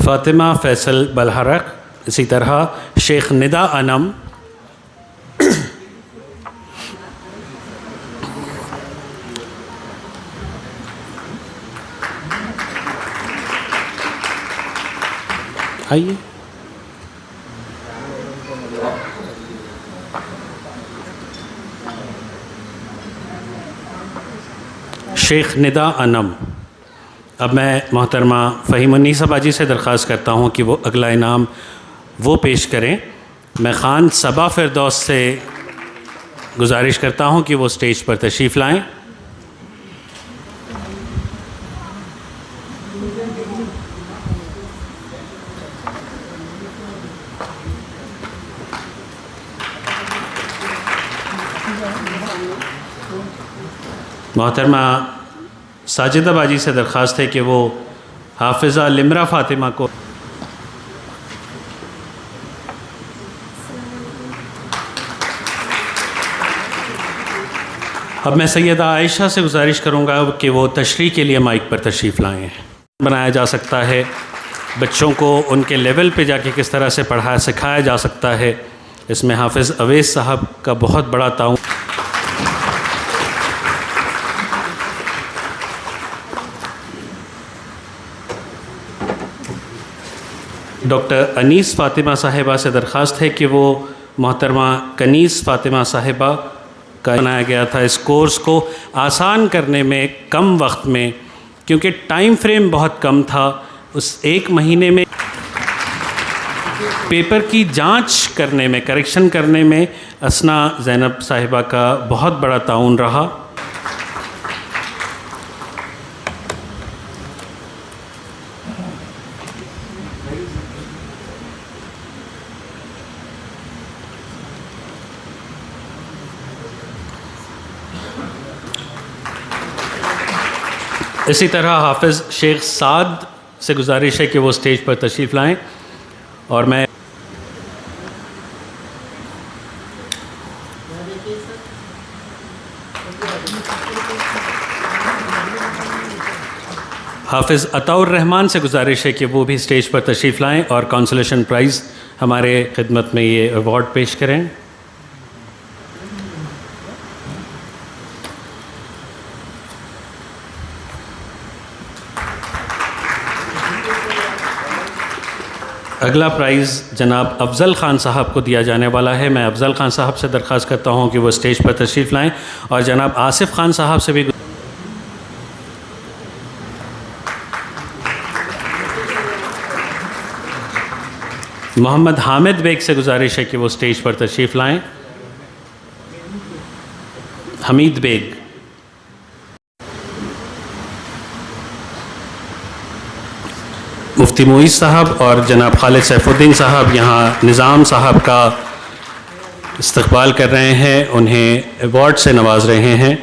فاطمہ فیصل بلحرق, اسی طرح شیخ ندا انم, آئیے. شیخ ندا انم. اب میں محترمہ فہیم النیسا باجی سے درخواست کرتا ہوں کہ وہ اگلا انعام وہ پیش کریں. میں خان صبا فردوس سے گزارش کرتا ہوں کہ وہ اسٹیج پر تشریف لائیں. محترمہ ساجدہ باجی سے درخواست ہے کہ وہ حافظہ لمرہ فاطمہ کو. اب میں سیدہ عائشہ سے گزارش کروں گا کہ وہ تشریح کے لیے مائک پر تشریف لائیں. بنایا جا سکتا ہے, بچوں کو ان کے لیول پہ جا کے کس طرح سے پڑھایا سکھایا جا سکتا ہے, اس میں حافظ اویس صاحب کا بہت بڑا تعاون. ڈاکٹر انیس فاطمہ صاحبہ سے درخواست ہے کہ وہ محترمہ کنیز فاطمہ صاحبہ کا بنایا گیا تھا اس کورس کو آسان کرنے میں کم وقت میں, کیونکہ ٹائم فریم بہت کم تھا. اس ایک مہینے میں پیپر کی جانچ کرنے میں, کریکشن کرنے میں اسنا زینب صاحبہ کا بہت بڑا تعاون رہا. اسی طرح حافظ شیخ سعد سے گزارش ہے کہ وہ اسٹیج پر تشریف لائیں. اور میں حافظ عطاء الرحمن سے گزارش ہے کہ وہ بھی اسٹیج پر تشریف لائیں اور کانسولیشن پرائز ہمارے خدمت میں یہ ایوارڈ پیش کریں. اگلا پرائز جناب افضل خان صاحب کو دیا جانے والا ہے. میں افضل خان صاحب سے درخواست کرتا ہوں کہ وہ اسٹیج پر تشریف لائیں, اور جناب آصف خان صاحب سے بھی محمد حامد بیگ سے گزارش ہے کہ وہ اسٹیج پر تشریف لائیں. حمید بیگ. مفتی معیز صاحب اور جناب خالد سیف الدین صاحب یہاں نظام صاحب کا استقبال کر رہے ہیں, انہیں ایوارڈ سے نواز رہے ہیں.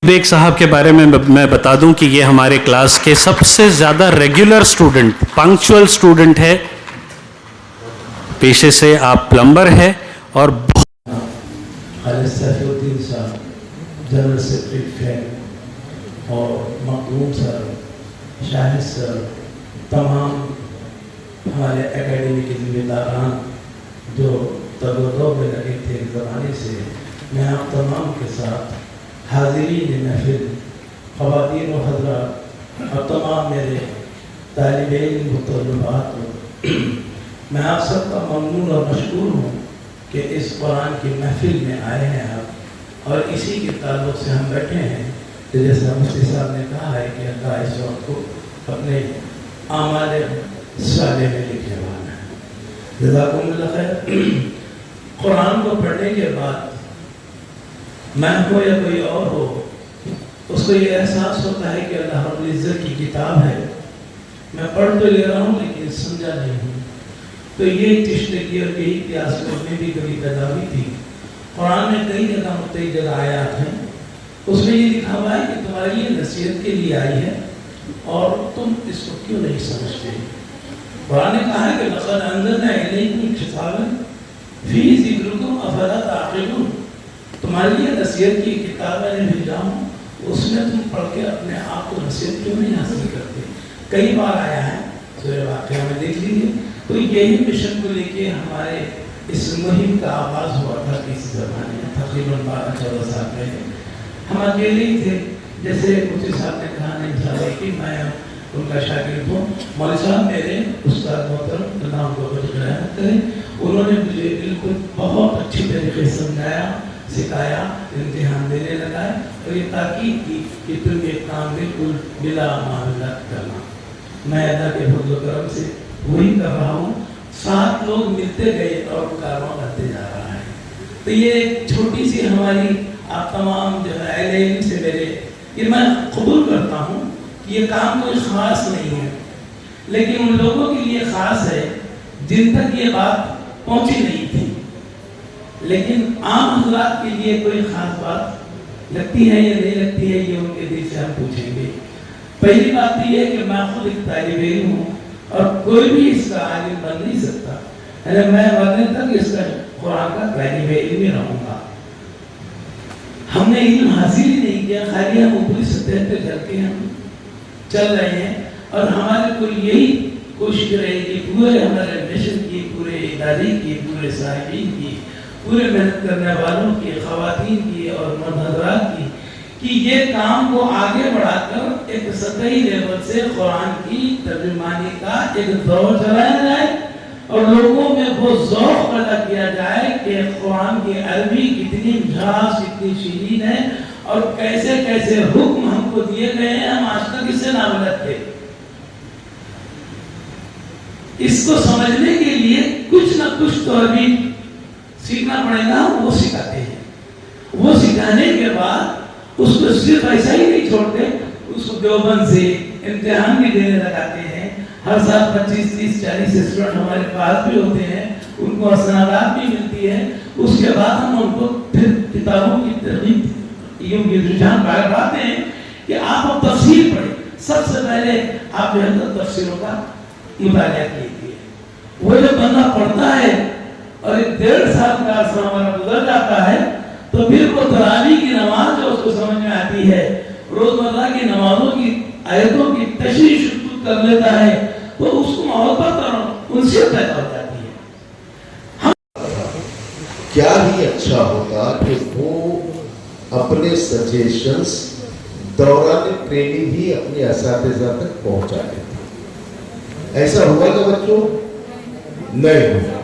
بیگ صاحب کے بارے میں بتا دوں کہ یہ ہمارے کلاس کے سب سے زیادہ ریگولر اسٹوڈنٹ، پنکچوئل اسٹوڈنٹ ہے. پیشے سے آپ پلمبر ہے اور خالد سیف الدین صاحب جنرل سیکرٹری فیڈ اور مقبول سر، شاہد سر، تمام ہمارے اکیڈمی کے ذمہ داران جو تگودو میں لگے تھے زمانے سے، میں آپ تمام کے ساتھ حاضرین محفل، خواتین و حضرات اور تمام میرے طالب علم و طلبات، میں آپ سب کا ممنون اور مشکور ہوں کہ اس قرآن کی محفل میں آئے ہیں آپ، اور اسی کے تعلق سے ہم بیٹھے ہیں کہ جیسا مفتی صاحب نے کہا ہے کہ اللہ اس وقت کو اپنے اعمال صالح میں لکھنے والا ہے. جزاکم اللہ خیر. قرآن کو پڑھنے کے بعد میں ہو یا کوئی اور ہو، اس کو یہ احساس ہوتا ہے کہ اللہ رب العزت کی کتاب ہے، میں پڑھ تو لے رہا ہوں لیکن سمجھا نہیں ہوں. تو یہ تشنگی اور یہی پیاس میں بھی کبھی پیدا ہوئی تھی. قرآن میں کئی جگہ مختلف جگہ آیات ہیں، اس میں یہ لکھا ہوا ہے کہ تمہاری یہ نصیحت کے لیے آئی ہے اور تم اس کو کیوں نہیں سمجھتے. قرآن نے کہا ہے کہ لقد انزلنا الیکم کتابا فیہ ذکرکم افلا تعقلون، تمہارے لیے نصیحت کی کتاب میں نے بھیجا ہوں، اس میں تم پڑھ کے اپنے آپ کو نصیحت کیوں نہیں حاصل کرتے. کئی بار آیا ہے، سورہ واقعہ میں دیکھ لیجیے. تو یہی مشن کو لے کے ہمارے اس مہم کا آغاز ہوا تھا کسی زمانے میں، تقریباً 12-14 سال پہلے. ہم اکیلے ہی تھے، جیسے مفتی صاحب نے کہا نہیں چاہے کہ میں ان کا شاگرد ہوں. مولوی صاحب میرے استاد محترم، اللہ ان کو بڑی رحمت کرے، انہوں نے مجھے بالکل بہت اچھی طریقے سے سمجھایا، سکھایا، امتحان دینے لگائے اور یہ تاکید کی کہ تم یہ کام بالکل بلا معاملات کرنا. میں اللہ کے فضل و کرم سے وہی کر رہا ہوں. 7 لوگ ملتے گئے اور کارواں کرتے جا رہا ہے. تو یہ ایک چھوٹی سی ہماری آپ تمام جو ہے اہل علم سے میرے، یہ میں قبول کرتا ہوں کہ یہ کام کوئی خاص نہیں ہے، لیکن ان لوگوں کے لیے خاص ہے جن تک یہ بات پہنچی نہیں تھی. لیکن عام حضرات کے لیے کوئی خاص بات لگتی ہے یا نہیں لگتی ہے، یہ ان کے دل سے ہم پوچھیں گے. پہلی بات تو یہ ہے کہ میں خود ایک طالب علم ہوں اور کوئی بھی اس کا عالم بن نہیں سکتا، یعنی میں مرنے تک اس کا قرآن کا طالب علم ہی رہوں گا. ہم نے علم حاصل ہی نہیں کیا، خالی ہم اوپری سطح پہ چل کے ہم چل رہے ہیں. اور ہمارے کو یہی کوشش رہے گی پورے ہمارے مشن کی، پورے ادارے کی، پورے صاحبین کی، پورے محنت کرنے والوں کی، خواتین کی اور مرد حضرات کی، کہ یہ کام کو آگے بڑھا کر ایک سطحی لیول سے قرآن کی ترجمانی کا ایک دور چلایا جائے اور لوگوں میں وہ ذوق پیدا کیا جائے کہ قرآن کی عربی کتنی مٹھاس، کتنی شیرین ہے اور کیسے کیسے حکم ہم کو دیے گئے ہیں، ہم آج تک اس سے نابلد تھے. اس کو سمجھنے کے لیے کچھ نہ کچھ تو ابھی سیکھنا پڑے گا. وہ سکھاتے ہیں، وہ سکھانے کے بعد اس کو صرف ایسا ہی نہیں چھوڑتے، اس کو دیوبند سے امتحان بھی دینے لگاتے ہیں. ہر سال 25-30-40 اسٹوڈنٹ ہمارے پاس بھی ہوتے ہیں، ان کو اسنادات بھی ملتی ہے. اس کے بعد ہم ان کو پھر کتابوں کی ترغیب یہ رجحان بڑھاتے ہیں کہ آپ اب تفسیر پڑھیں. سب سے پہلے آپ جو ہے تفسیروں کا مطالعہ کیجیے. وہ جو بندہ پڑھتا ہے اور 1.5 سال کا عرصہ ہمارا گزر جاتا ہے تو پھر وہ تراویح کی نماز جو اس کو سمجھ میں آتی ہے، روزمرہ کی نمازوں کی آیتوں کی تشریح شروع کر لیتا ہے، تو اس کو محبت اور انسیت پیدا ہو جاتی ہے. کیا ہی اچھا ہوتا کہ وہ اپنے سجیشنز دوران ٹریننگ ہی اپنے اساتذہ تک پہنچا دیتے. ایسا ہوا کہ بچوں نہیں ہوا.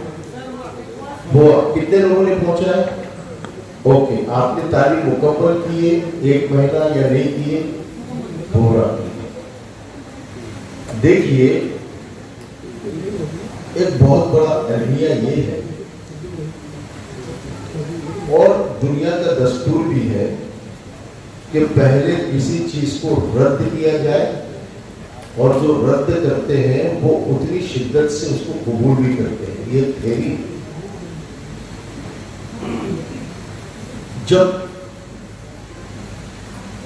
وہ کتنے لوگوں نے پہنچا ہے؟ اوکے، آپ نے تعلیم مکمل کیے 1 مہینہ یا نہیں کیے؟ پورا کیے. دیکھیے ایک بہت بڑا المیہ یہ ہے اور دنیا کا دستور بھی ہے کہ پہلے کسی چیز کو رد کیا جائے اور جو رد کرتے ہیں وہ اتنی شدت سے اس کو قبول بھی کرتے ہیں. یہ تھیری. جب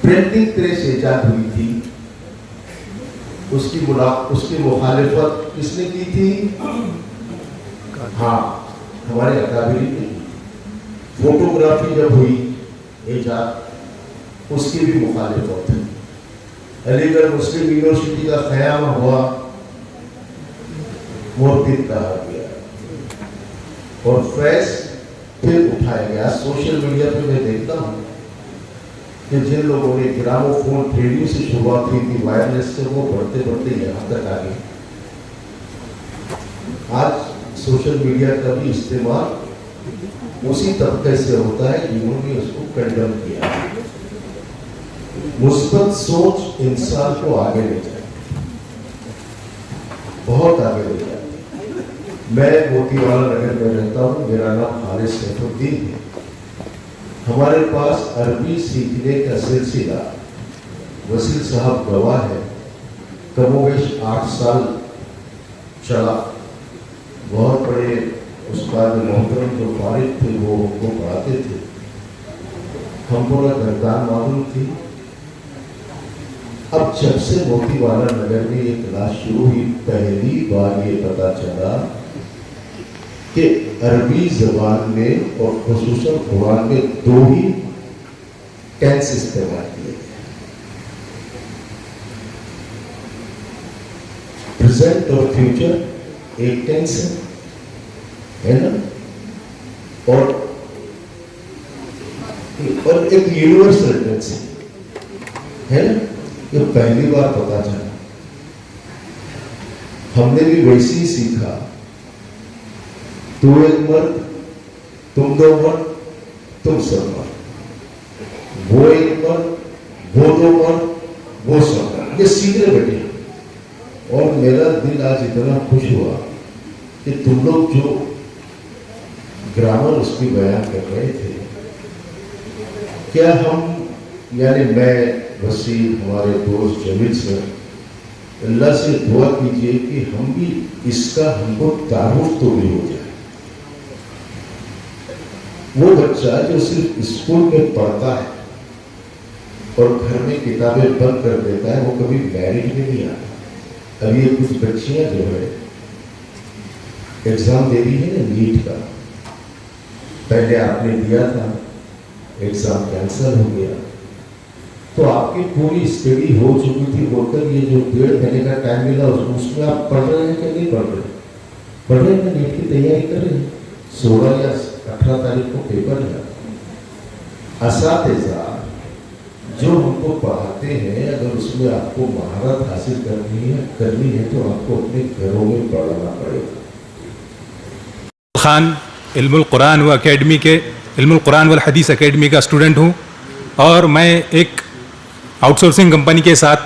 پرنٹنگ پریس ایجاد ہوئی تھی اس کی مخالفت کس نے کی تھی؟ ہاں ہمارے اکابری نے. فوٹوگرافی جب ہوئی ایجاد اس کی بھی مخالفت تھی. علی گڑھ مسلم یونیورسٹی کا قیام ہوا مرتد کہا گیا اور فیض پھر اٹھایا گیا. سوشل میڈیا پہ میں دیکھتا ہوں کہ جن لوگوں نے گرامو فون ریڈیو سے شروعات کی تھی وائرلیس سے وہ بڑھتے بڑھتے یہاں تک آ گئے. آج سوشل میڈیا کا بھی استعمال اسی طبقے سے ہوتا ہے جنہوں نے اس کو کنڈم کیا. مثبت سوچ انسان کو آگے لے جائے, بہت آگے لے جائے. میں موتی والا نگر میں رہتا ہوں. میرا نام خالد سیف الدین ہے. ہمارے پاس عربی سیکھنے کا سلسلہ وسیل صاحب گواہ ہے کم و بیش 8 سال چلا. بہت بڑے استاد محترم جو فارغ تھے وہ ہم کو پڑھاتے تھے. ہم کو گردان معلوم تھی. اب جب سے موتی والا نگر میں یہ کلاس شروع ہوئی پہلی بار یہ پتا چلا کہ عربی زبان میں اور خصوصاً قرآن میں 2 ہی ٹینس استعمال کیے گئے, پریزنٹ اور فیوچر ایک ٹینس ہے نا, اور ایک یونیورسل ٹینس ہے نا. یہ پہلی بار پتا چلا. ہم نے بھی ویسے ہی سیکھا. تو ایک مرد, تم 2 مرد, تم سب مرد. وہ ایک مرد, وہ 2 مرد, وہ سب مرد. یہ سیکھنے بیٹھے. اور میرا دل آج اتنا خوش ہوا کہ تم لوگ جو گرامر اس کی بیان کر رہے تھے, کیا ہم یعنی میں وسیع ہمارے دوست جمیل سے اللہ سے دعا کیجئے کہ ہم بھی اس کا ہم کو تعارف تو بھی ہو جائے. وہ بچہ جو صرف اسکول میں پڑھتا ہے اور گھر میں کتابیں بند کر دیتا ہے وہ کبھی میرٹ میں نہیں آتا. اب یہ کچھ بچیاں جو ہے ایگزام دے رہی ہے نا نیٹ کا, پہلے آپ نے دیا تھا, ایگزام کینسل ہو گیا تو آپ کی پوری اسٹڈی ہو چکی تھی. بول کر یہ جو 1.5 مہینے کا ٹائم ملا اس میں آپ پڑھ رہے ہیں کہ نہیں پڑھ رہے؟ پڑھ رہے ہیں, نیٹ کی تیاری کر رہے ہیں. 16 یا 18 تاریخ کو پیپر ہے. اساتذہ جو ہم کو پڑھاتے ہیں اگر اس میں آپ کو مہارت حاصل کرنی ہے تو آپ کو اپنے گھروں میں پڑھنا پڑے گا. خان علم القرآن و اکیڈمی کے علم القرآن والحدیث اکیڈمی کا اسٹوڈنٹ ہوں اور میں ایک آؤٹ سورسنگ کمپنی کے ساتھ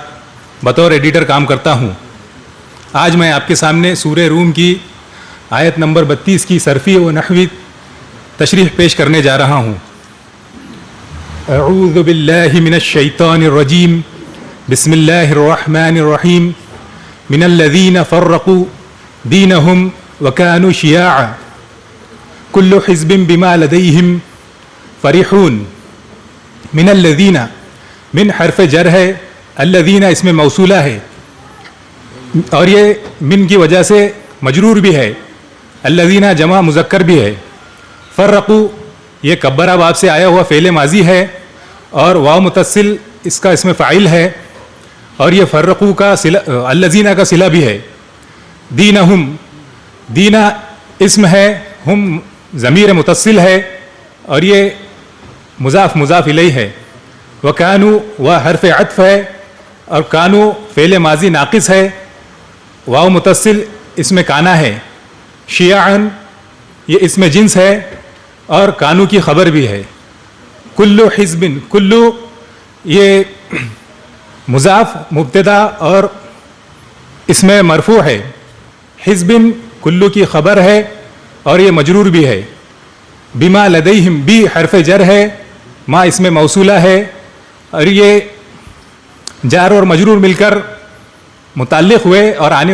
بطور ایڈیٹر کام کرتا ہوں. آج میں آپ کے سامنے سورہ روم کی آیت نمبر 32 کی صرفی و نحوی تشریح پیش کرنے جا رہا ہوں. اعوذ باللہ من الشیطان الرجیم بسم اللہ الرحمن الرحیم من الذین فرقوا دینہم وکانوا شیاعا کل حزب بما لدیہم فرحون. من الذین من حرف جر ہے, الذین اس میں موصولہ ہے اور یہ من کی وجہ سے مجرور بھی ہے. الذین جمع مذکر بھی ہے. فرقوا یہ کبر باب سے آیا ہوا فعل ماضی ہے اور واو متصل اس کا اسم فاعل ہے اور یہ فرقوا کا الذین کا صلہ بھی ہے. دینہم دینا اسم ہے, ہم ضمیر متصل ہے اور یہ مضاف مضاف الیہ ہے. وکانوا و حرف عطف ہے اور کانو فعل ماضی ناقص ہے, واو متصل اسم کانا ہے. شیعاً یہ اسم جنس ہے اور کانو کی خبر بھی ہے. کلو حزب, کلو یہ مضاف مبتدا اور اسم مرفوع ہے. حزب کلو کی خبر ہے اور یہ مجرور بھی ہے. بما لدیہم بی حرف جر ہے, ما اس میں موصولہ ہے اور یہ جار اور مجرور مل کر متعلق ہوئے اور آنے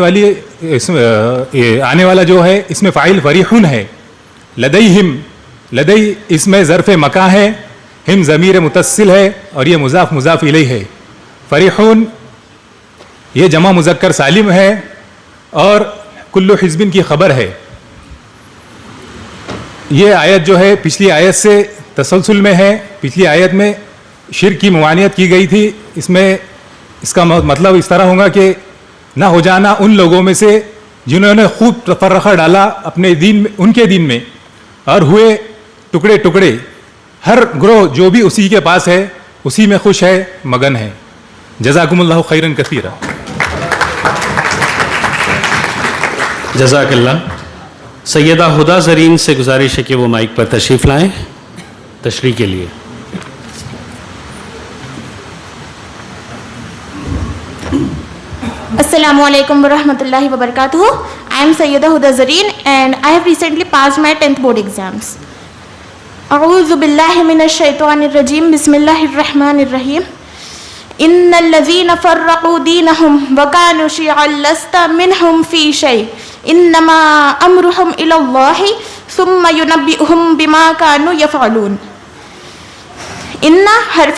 والا جو ہے اس میں فاعل فریحون ہے. لدیہم، لدی اس میں ظرف مکان ہے، ہم ضمیر متصل ہے اور یہ مضاف مضاف الیہ ہے. فریحون یہ جمع مذکر سالم ہے اور کل حزب کی خبر ہے. یہ آیت جو ہے پچھلی آیت سے تسلسل میں ہے. پچھلی آیت میں شرک کی ممانعت کی گئی تھی. اس میں اس کا مطلب اس طرح ہوگا کہ نہ ہو جانا ان لوگوں میں سے جنہوں نے خوب تفرقہ ڈالا اپنے دین میں، ان کے دین میں، اور ہوئے ٹکڑے ٹکڑے. ہر گروہ جو بھی اسی کے پاس ہے اسی میں خوش ہے، مگن ہے. جزاکم اللہ خیرن کثیرا. جزاک اللہ. سیدہ ہدیٰ زرین سے گزارش ہے کہ وہ مائک پر تشریف لائیں تشریح کے لیے. Assalamu alaikum wa rahmatullahi wa barakatuhu. I am Sayyida Huda Zareen and I have recently passed my 10th board exams. A'udhu billahi minash shaitanir rajim. Bismillahir rahmanir rahim. Innal ladhina farraqu dinahum wa kanu shi'an lasta minhum fi shay. Innama amruhum ila Allahi thumma yunabbi'uhum bima kanu yaf'alun. Inna harf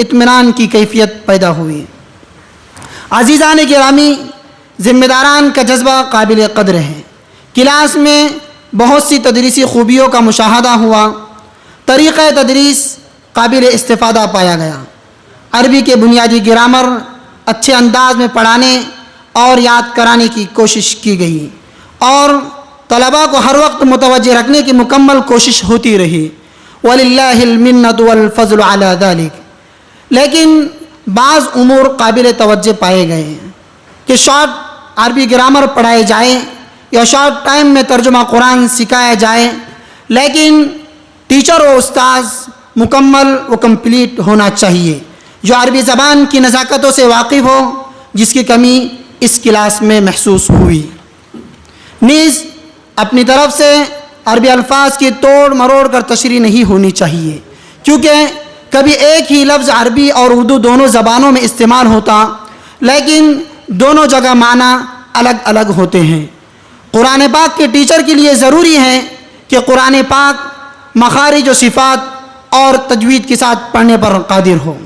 اطمینان کی کیفیت پیدا ہوئی۔ عزیزان گرامی، ذمہ داران کا جذبہ قابل قدر ہے۔ کلاس میں بہت سی تدریسی خوبیوں کا مشاہدہ ہوا، طریقہ تدریس قابل استفادہ پایا گیا، عربی کے بنیادی گرامر اچھے انداز میں پڑھانے اور یاد کرانے کی کوشش کی گئی، اور طلباء کو ہر وقت متوجہ رکھنے کی مکمل کوشش ہوتی رہی۔ وَلِلَّهِ الْمِنَّةُ وَالْفَضْلُ عَلَى ذَلِكَ۔ لیکن بعض امور قابل توجہ پائے گئے ہیں کہ شارٹ عربی گرامر پڑھائے جائیں یا شارٹ ٹائم میں ترجمہ قرآن سکھایا جائے، لیکن ٹیچر و استاذ مکمل و کمپلیٹ ہونا چاہیے، جو عربی زبان کی نزاکتوں سے واقف ہو، جس کی کمی اس کلاس میں محسوس ہوئی۔ نیز اپنی طرف سے عربی الفاظ کی توڑ مروڑ کر تشریح نہیں ہونی چاہیے، کیونکہ کبھی ایک ہی لفظ عربی اور اردو دونوں زبانوں میں استعمال ہوتا، لیکن دونوں جگہ معنی الگ الگ ہوتے ہیں۔ قرآن پاک کے ٹیچر کے لیے ضروری ہے کہ قرآن پاک مخارج و صفات اور تجوید کے ساتھ پڑھنے پر قادر ہو۔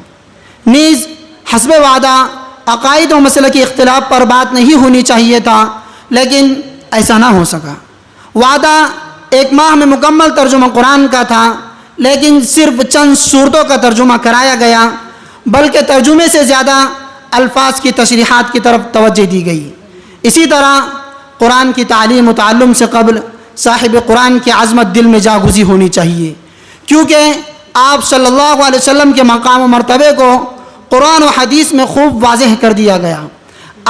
نیز حسب وعدہ عقائد و مسلکی اختلاف پر بات نہیں ہونی چاہیے تھا، لیکن ایسا نہ ہو سکا۔ وعدہ 1 ماہ میں مکمل ترجمہ قرآن کا تھا، لیکن صرف چند صورتوں کا ترجمہ کرایا گیا، بلکہ ترجمے سے زیادہ الفاظ کی تشریحات کی طرف توجہ دی گئی۔ اسی طرح قرآن کی تعلیم و تعلم سے قبل صاحب قرآن کی عظمت دل میں جاگزی ہونی چاہیے، کیونکہ آپ صلی اللہ علیہ وسلم کے مقام و مرتبے کو قرآن و حدیث میں خوب واضح کر دیا گیا۔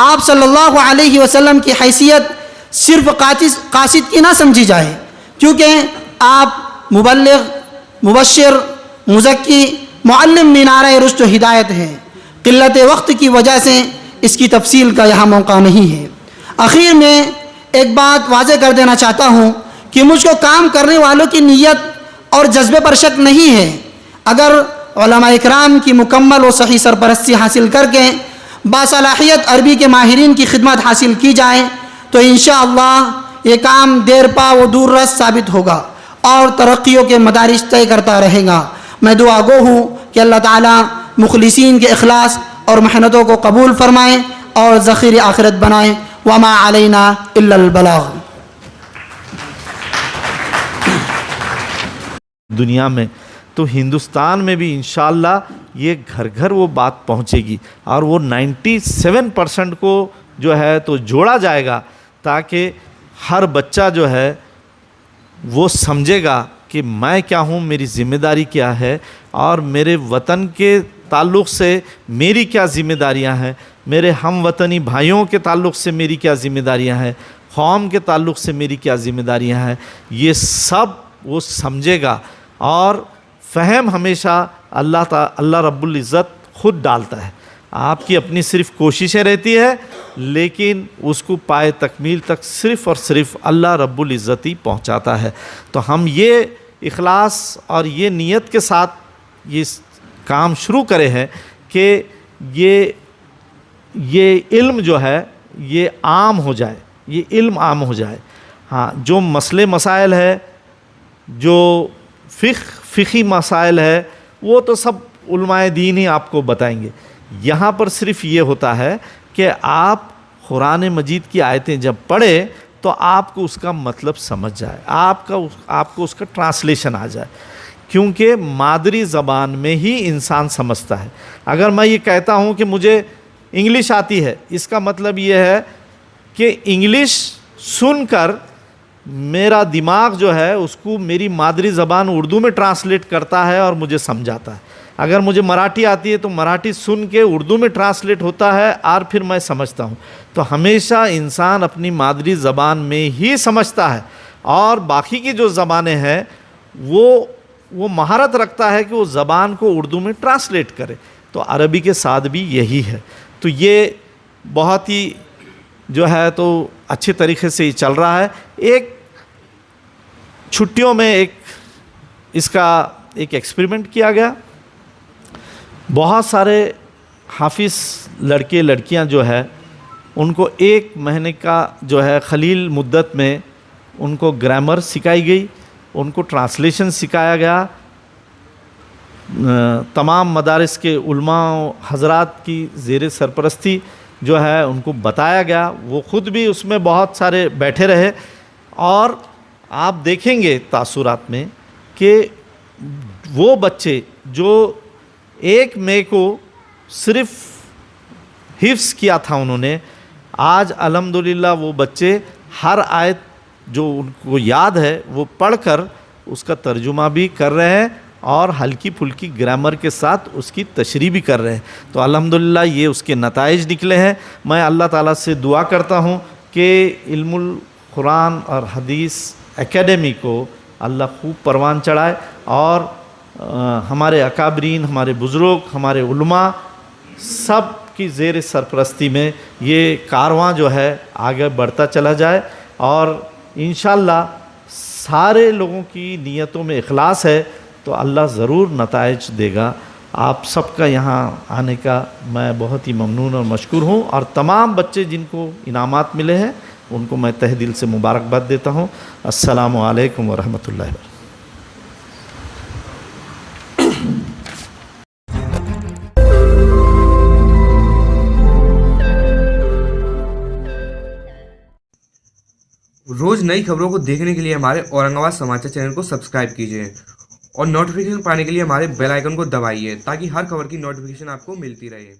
آپ صلی اللہ علیہ وسلم کی حیثیت صرف قاصد کی نہ سمجھی جائے، کیونکہ آپ مبلغ، مبشر، مزکی، معلم مینارہ رشد و ہدایت ہے۔ قلت وقت کی وجہ سے اس کی تفصیل کا یہاں موقع نہیں ہے۔ آخر میں ایک بات واضح کر دینا چاہتا ہوں کہ مجھ کو کام کرنے والوں کی نیت اور جذبے پر شک نہیں ہے۔ اگر علماء اکرام کی مکمل و صحیح سرپرستی حاصل کر کے باصلاحیت عربی کے ماہرین کی خدمت حاصل کی جائے تو انشاءاللہ یہ کام دیر پا و دور رس ثابت ہوگا اور ترقیوں کے مدارج طے کرتا رہے گا۔ میں دعا گو ہوں کہ اللہ تعالیٰ مخلصین کے اخلاص اور محنتوں کو قبول فرمائیں اور ذخیر آخرت بنائیں۔ وما علینا الا البلاغ۔ دنیا میں تو ہندوستان میں بھی انشاءاللہ یہ گھر گھر وہ بات پہنچے گی، اور وہ 97% کو جو ہے تو جوڑا جائے گا، تاکہ ہر بچہ جو ہے وہ سمجھے گا کہ میں کیا ہوں، میری ذمہ داری کیا ہے، اور میرے وطن کے تعلق سے میری کیا ذمہ داریاں ہیں، میرے ہم وطنی بھائیوں کے تعلق سے میری کیا ذمہ داریاں ہیں، قوم کے تعلق سے میری کیا ذمہ داریاں ہیں، یہ سب وہ سمجھے گا۔ اور فہم ہمیشہ اللہ رب العزت خود ڈالتا ہے، آپ کی اپنی صرف کوششیں رہتی ہے، لیکن اس کو پائے تکمیل تک صرف اور صرف اللہ رب العزت ہی پہنچاتا ہے۔ تو ہم یہ اخلاص اور یہ نیت کے ساتھ یہ کام شروع کرے ہیں کہ یہ علم جو ہے یہ عام ہو جائے، یہ علم عام ہو جائے۔ ہاں، جو مسئلے مسائل ہے، جو فقہی مسائل ہے، وہ تو سب علماء دین ہی آپ کو بتائیں گے۔ یہاں پر صرف یہ ہوتا ہے کہ آپ قرآن مجید کی آیتیں جب پڑھیں تو آپ کو اس کا مطلب سمجھ جائے، آپ کو اس کا ٹرانسلیشن آ جائے، کیونکہ مادری زبان میں ہی انسان سمجھتا ہے۔ اگر میں یہ کہتا ہوں کہ مجھے انگلش آتی ہے، اس کا مطلب یہ ہے کہ انگلش سن کر میرا دماغ جو ہے اس کو میری مادری زبان اردو میں ٹرانسلیٹ کرتا ہے اور مجھے سمجھاتا ہے۔ اگر مجھے مراٹھی آتی ہے تو مراٹھی سن کے اردو میں ٹرانسلیٹ ہوتا ہے اور پھر میں سمجھتا ہوں۔ تو ہمیشہ انسان اپنی مادری زبان میں ہی سمجھتا ہے، اور باقی کی جو زبانیں ہیں وہ مہارت رکھتا ہے کہ وہ زبان کو اردو میں ٹرانسلیٹ کرے۔ تو عربی کے ساتھ بھی یہی ہے۔ تو یہ بہت ہی جو ہے تو اچھے طریقے سے یہ چل رہا ہے۔ ایک چھٹیوں میں اس کا ایک ایکسپیریمنٹ کیا گیا۔ بہت سارے حافظ لڑکے لڑکیاں جو ہے ان کو 1 مہینے کا جو ہے خلیل مدت میں ان کو گرامر سکھائی گئی، ان کو ٹرانسلیشن سکھایا گیا، تمام مدارس کے علماء و حضرات کی زیر سرپرستی جو ہے ان کو بتایا گیا. وہ خود بھی اس میں بہت سارے بیٹھے رہے اور آپ دیکھیں گے تاثرات میں کہ وہ بچے جو 1 مئی کو صرف حفظ کیا تھا انہوں نے، آج الحمدللہ وہ بچے ہر آیت جو ان کو یاد ہے وہ پڑھ کر اس کا ترجمہ بھی کر رہے ہیں اور ہلکی پھلکی گرامر کے ساتھ اس کی تشریح بھی کر رہے ہیں. تو الحمدللہ یہ اس کے نتائج نکلے ہیں. میں اللہ تعالیٰ سے دعا کرتا ہوں کہ علم القرآن اور حدیث اکیڈمی کو اللہ خوب پروان چڑھائے اور ہمارے اکابرین، ہمارے بزرگ، ہمارے علماء سب کی زیر سرپرستی میں یہ کارواں جو ہے آگے بڑھتا چلا جائے اور انشاءاللہ سارے لوگوں کی نیتوں میں اخلاص ہے تو اللہ ضرور نتائج دے گا. آپ سب کا یہاں آنے کا میں بہت ہی ممنون اور مشکور ہوں اور تمام بچے جن کو انعامات ملے ہیں ان کو میں تہ دل سے مبارکباد دیتا ہوں. السلام علیکم ورحمۃ اللہ وبرکاتہ. روز نئی خبروں کو دیکھنے کے لیے ہمارے اورنگ آباد سماچار چینل کو سبسکرائب کیجیے اور نوٹیفیکیشن پانے کے لیے ہمارے بیل آئیکن کو دبائیے تاکہ ہر خبر کی نوٹیفیکیشن آپ کو ملتی رہے.